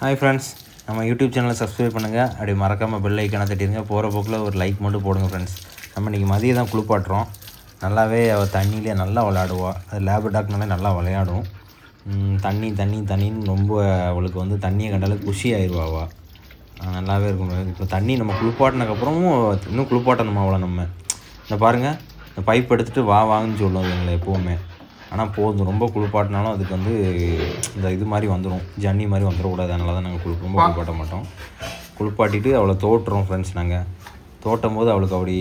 Hi friends, நம்ம YouTube சேனலை subscribe பண்ணுங்கள். அப்படி மறக்காமல் பெல் ஐக்கானை தட்டிடுங்க. போகிற போக்கில் ஒரு லைக் மட்டும் போடுங்க ஃப்ரெண்ட்ஸ். நம்ம இன்றைக்கி மதியம் தான் குளிப்பாட்டுறோம். நல்லாவே அவள் தண்ணியிலே நல்லா விளையாடுவாள். அது லேபர் டாக்னாலே நல்லா விளையாடும். தண்ணின்னு ரொம்ப அவளுக்கு வந்து தண்ணியை கண்டாலே குஷி ஆயிடுவாள். நல்லாவே இருக்கும். இப்போ தண்ணி நம்ம குளிப்பாட்டினதுக்கப்புறமும் இன்னும் குளிப்பாட்டணுமா அவளை நம்ம. இந்த பாருங்கள், இந்த பைப் எடுத்துகிட்டு வாங்கன்னு சொல்லுவோம் எங்களை எப்போவுமே. ஆனால் போதும், ரொம்ப குளிப்பாட்டினாலும் அதுக்கு வந்து இந்த இது மாதிரி வந்துடும், ஜன்னி மாதிரி வந்துடக்கூடாது. அதனால தான் நாங்கள் ரொம்ப குளிப்பாட்ட மாட்டோம். குளிப்பாட்டிட்டு அவளை தோட்டுறோம் ஃப்ரெண்ட்ஸ். நாங்கள் தோட்டும் போது அவளுக்கு அப்படி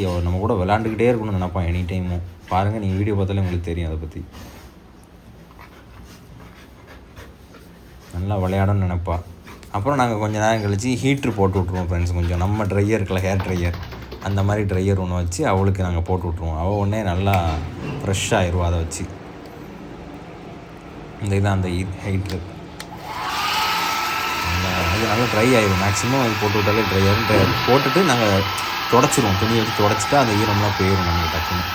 அவள் நம்ம கூட விளாண்டுக்கிட்டே இருக்கணும்னு நினைப்பான் எனி டைமும். பாருங்கள், நீங்கள் வீடியோ பார்த்தாலே உங்களுக்கு தெரியும் அதை பற்றி. நல்லா விளையாடணும்னு நினைப்பா. அப்புறம் நாங்கள் கொஞ்சம் நேரம் கழித்து ஹீட்ரு போட்டு விட்ருவோம் ஃப்ரெண்ட்ஸ். கொஞ்சம் நம்ம ட்ரையர் இருக்குல்ல, ஹேர் ட்ரையர், அந்த மாதிரி ட்ரையர் ஒன்று வச்சு அவளுக்கு நாங்கள் போட்டு விட்ருவோம். அவள் உடனே நல்லா ஃப்ரெஷ்ஷாக ஆயிடுவோம். அதை வச்சு இந்த இதான் அந்த ஹீட்ரு அது நல்லா ட்ரை ஆயிடும். மேக்ஸிமம் அது போட்டு விட்டாலே ட்ரை ஆகிடும். போட்டுட்டு நாங்கள் தொடச்சிடுவோம், துணி எடுத்து தொடச்சிட்டு அந்த ஈரம்லாம் போயிடும் நமக்கு டக்குன்னு.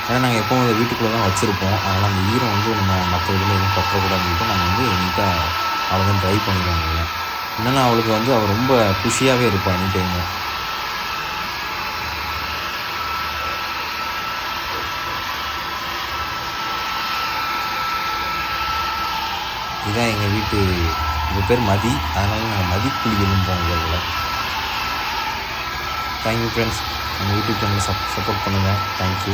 ஏன்னா நாங்கள் எப்போவும் அதை வீட்டுக்குள்ளே தான் வச்சுருப்போம். அதனால் அந்த ஈரம் வந்து நம்ம மற்ற இதில் எதுவும் பற்றக்கூடாதுன்னு நாங்கள் வந்து நீட்டாக அவளை தான் ட்ரை பண்ணிடுவோம். இல்லை என்னென்னா அவளுக்கு வந்து அவள் ரொம்ப குஷியாகவே இருப்பாள் எனி டைமும். இதுதான் எங்கள் வீட்டு, எங்கள் பேர் மதி, அதனால நாங்கள் மதிக்குழிகளும் போங்க. தேங்க்யூ ஃப்ரெண்ட்ஸ், நம்ம யூடியூப் சேனலை சப்போர்ட் பண்ணுங்கள். தேங்க்யூ.